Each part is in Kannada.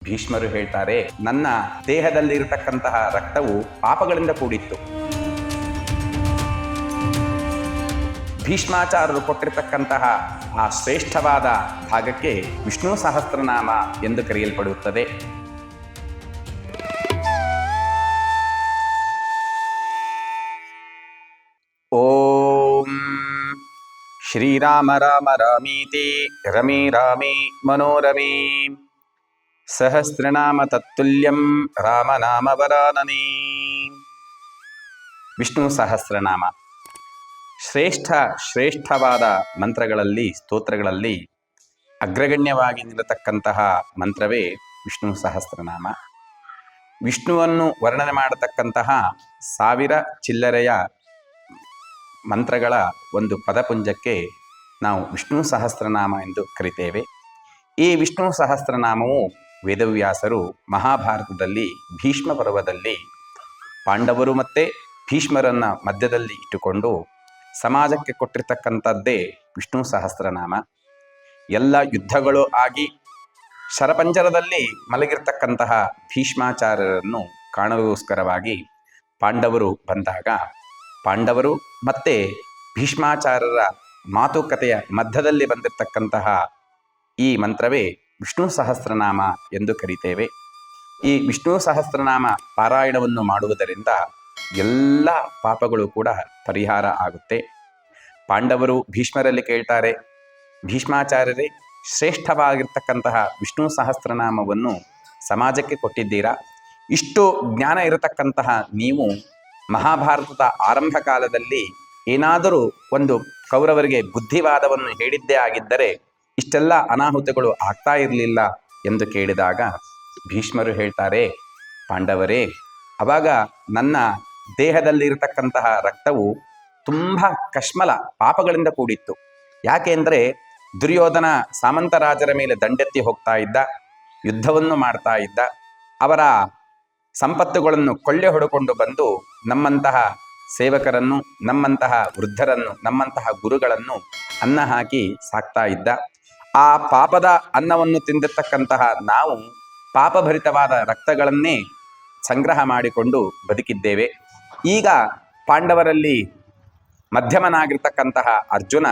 ಭೀಷ್ಮರು ಹೇಳ್ತಾರೆ, ನನ್ನ ದೇಹದಲ್ಲಿರತಕ್ಕಂತಹ ರಕ್ತವು ಪಾಪಗಳಿಂದ ಕೂಡಿತ್ತು. ಭೀಷ್ಮಾಚಾರ್ಯರು ಕೊಟ್ಟಿರತಕ್ಕಂತಹ ಆ ಶ್ರೇಷ್ಠವಾದ ಭಾಗಕ್ಕೆ ವಿಷ್ಣು ಸಹಸ್ರನಾಮ ಎಂದು ಕರೆಯಲ್ಪಡುತ್ತದೆ. ಓಂ ಶ್ರೀರಾಮ ರಾಮ ರಾಮೀತಿ ರಮೇ ರಾಮೇ ಮನೋರಮೇ ಸಹಸ್ರನಾಮ ತತ್ತುಲ್ಯಂ ರಾಮನಾಮ ವರಾನನೇ. ವಿಷ್ಣು ಸಹಸ್ರನಾಮ ಶ್ರೇಷ್ಠವಾದ ಮಂತ್ರಗಳಲ್ಲಿ, ಸ್ತೋತ್ರಗಳಲ್ಲಿ ಅಗ್ರಗಣ್ಯವಾಗಿ ನಿಲ್ಲತಕ್ಕಂತಹ ಮಂತ್ರವೇ ವಿಷ್ಣು ಸಹಸ್ರನಾಮ. ವಿಷ್ಣುವನ್ನು ವರ್ಣನೆ ಮಾಡತಕ್ಕಂತಹ 1000 ಚಿಲ್ಲರೆಯ ಮಂತ್ರಗಳ ಒಂದು ಪದಪುಂಜಕ್ಕೆ ನಾವು ವಿಷ್ಣು ಸಹಸ್ರನಾಮ ಎಂದು ಕರಿತೇವೆ. ಈ ವಿಷ್ಣು ಸಹಸ್ರನಾಮವು ವೇದವ್ಯಾಸರು ಮಹಾಭಾರತದಲ್ಲಿ ಭೀಷ್ಮ ಪರ್ವದಲ್ಲಿ ಪಾಂಡವರು ಮತ್ತು ಭೀಷ್ಮರನ್ನ ಮಧ್ಯದಲ್ಲಿ ಇಟ್ಟುಕೊಂಡು ಸಮಾಜಕ್ಕೆ ಕೊಟ್ಟಿರ್ತಕ್ಕಂಥದ್ದೇ ವಿಷ್ಣು ಸಹಸ್ರನಾಮ. ಎಲ್ಲ ಯುದ್ಧಗಳು ಆಗಿ ಶರಪಂಜರದಲ್ಲಿ ಮಲಗಿರ್ತಕ್ಕಂತಹ ಭೀಷ್ಮಾಚಾರ್ಯರನ್ನು ಕಾಣಲುಗೋಸ್ಕರವಾಗಿ ಪಾಂಡವರು ಬಂದಾಗ, ಪಾಂಡವರು ಮತ್ತು ಭೀಷ್ಮಾಚಾರ್ಯರ ಮಾತುಕತೆಯ ಮಧ್ಯದಲ್ಲಿ ಬಂದಿರತಕ್ಕಂತಹ ಈ ಮಂತ್ರವೇ ವಿಷ್ಣು ಸಹಸ್ರನಾಮ ಎಂದು ಕರೀತೇವೆ. ಈ ವಿಷ್ಣು ಸಹಸ್ರನಾಮ ಪಾರಾಯಣವನ್ನು ಮಾಡುವುದರಿಂದ ಎಲ್ಲ ಪಾಪಗಳು ಕೂಡ ಪರಿಹಾರ ಆಗುತ್ತೆ. ಪಾಂಡವರು ಭೀಷ್ಮರಲ್ಲಿ ಕೇಳ್ತಾರೆ, ಭೀಷ್ಮಾಚಾರ್ಯರೇ, ಶ್ರೇಷ್ಠವಾಗಿರ್ತಕ್ಕಂತಹ ವಿಷ್ಣು ಸಹಸ್ರನಾಮವನ್ನು ಸಮಾಜಕ್ಕೆ ಕೊಟ್ಟಿದ್ದೀರಾ. ಇಷ್ಟು ಜ್ಞಾನ ಇರತಕ್ಕಂತಹ ನೀವು ಮಹಾಭಾರತದ ಆರಂಭ ಕಾಲದಲ್ಲಿ ಏನಾದರೂ ಒಂದು ಕೌರವರಿಗೆ ಬುದ್ಧಿವಾದವನ್ನು ಹೇಳಿದ್ದೇ ಆಗಿದ್ದರೆ ಇಷ್ಟೆಲ್ಲ ಅನಾಹುತಗಳು ಆಗ್ತಾ ಇರಲಿಲ್ಲ ಎಂದು ಕೇಳಿದಾಗ ಭೀಷ್ಮರು ಹೇಳ್ತಾರೆ, ಪಾಂಡವರೇ, ಅವಾಗ ನನ್ನ ದೇಹದಲ್ಲಿರತಕ್ಕಂತಹ ರಕ್ತವು ತುಂಬ ಕಶ್ಮಲ ಪಾಪಗಳಿಂದ ಕೂಡಿತ್ತು. ಯಾಕೆ ಅಂದರೆ ದುರ್ಯೋಧನ ಸಾಮಂತರಾಜರ ಮೇಲೆ ದಂಡೆತ್ತಿ ಹೋಗ್ತಾ ಇದ್ದ, ಯುದ್ಧವನ್ನು ಮಾಡ್ತಾ ಇದ್ದ, ಅವರ ಸಂಪತ್ತುಗಳನ್ನು ಕೊಳ್ಳೆ ಹೊಡೆಕೊಂಡು ಬಂದು ನಮ್ಮಂತಹ ಸೇವಕರನ್ನು, ನಮ್ಮಂತಹ ವೃದ್ಧರನ್ನು, ನಮ್ಮಂತಹ ಗುರುಗಳನ್ನು ಅನ್ನ ಹಾಕಿ ಸಾಕ್ತಾ ಇದ್ದ. ಆ ಪಾಪದ ಅನ್ನವನ್ನು ತಿಂದಿರ್ತಕ್ಕಂತಹ ನಾವು ಪಾಪಭರಿತವಾದ ರಕ್ತಗಳನ್ನೇ ಸಂಗ್ರಹ ಮಾಡಿಕೊಂಡು ಬದುಕಿದ್ದೇವೆ. ಈಗ ಪಾಂಡವರಲ್ಲಿ ಮಧ್ಯಮನಾಗಿರ್ತಕ್ಕಂತಹ ಅರ್ಜುನ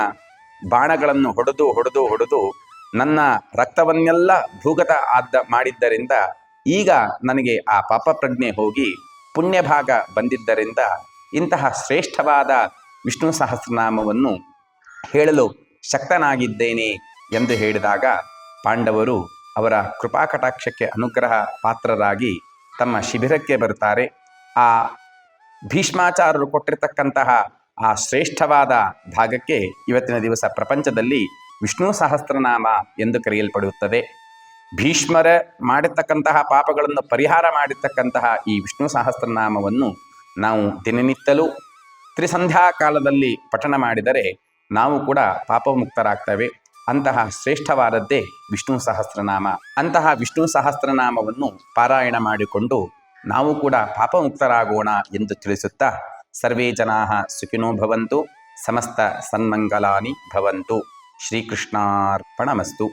ಬಾಣಗಳನ್ನು ಹೊಡೆದು ನನ್ನ ರಕ್ತವನ್ನೆಲ್ಲ ಭೂಗತ ಮಾಡಿದ್ದರಿಂದ ಈಗ ನನಗೆ ಆ ಪಾಪ ಪ್ರಜ್ಞೆ ಹೋಗಿ ಪುಣ್ಯಭಾಗ ಬಂದಿದ್ದರಿಂದ ಇಂತಹ ಶ್ರೇಷ್ಠವಾದ ವಿಷ್ಣು ಸಹಸ್ರನಾಮವನ್ನು ಹೇಳಲು ಶಕ್ತನಾಗಿದ್ದೇನೆ ಎಂದು ಹೇಳಿದಾಗ ಪಾಂಡವರು ಅವರ ಕೃಪಾಕಟಾಕ್ಷಕ್ಕೆ ಅನುಗ್ರಹ ಪಾತ್ರರಾಗಿ ತಮ್ಮ ಶಿಬಿರಕ್ಕೆ ಬರ್ತಾರೆ. ಆ ಭೀಷ್ಮಾಚಾರ್ಯರು ಕೊಟ್ಟಿರ್ತಕ್ಕಂತಹ ಆ ಶ್ರೇಷ್ಠವಾದ ಭಾಗಕ್ಕೆ ಇವತ್ತಿನ ದಿವಸ ಪ್ರಪಂಚದಲ್ಲಿ ವಿಷ್ಣು ಸಹಸ್ರನಾಮ ಎಂದು ಕರೆಯಲ್ಪಡುತ್ತದೆ. ಭೀಷ್ಮರ ಮಾಡಿರ್ತಕ್ಕಂತಹ ಪಾಪಗಳನ್ನು ಪರಿಹಾರ ಮಾಡಿರ್ತಕ್ಕಂತಹ ಈ ವಿಷ್ಣು ಸಹಸ್ರನಾಮವನ್ನು ನಾವು ದಿನನಿತ್ಯಲೂ ತ್ರಿಸಂಧ್ಯಾ ಕಾಲದಲ್ಲಿ ಪಠಣ ಮಾಡಿದರೆ ನಾವು ಕೂಡ ಪಾಪಮುಕ್ತರಾಗ್ತೇವೆ. ಅಂತಹ ಶ್ರೇಷ್ಠವಾದದ್ದೇ ವಿಷ್ಣು ಸಹಸ್ರನಾಮ. ಅಂತಹ ವಿಷ್ಣು ಸಹಸ್ರನಾಮವನ್ನು ಪಾರಾಯಣ ಮಾಡಿಕೊಂಡು ನಾವು ಕೂಡ ಪಾಪಮುಕ್ತರಾಗೋಣ ಎಂದು ತಿಳಿಸುತ್ತಾ, ಸರ್ವೇ ಜನಾಃ ಸುಖಿನೋ ಭವಂತು, ಸಮಸ್ತ ಸನ್ಮಂಗಲಾನಿ ಭವಂತು. ಶ್ರೀಕೃಷ್ಣಾರ್ಪಣಮಸ್ತು.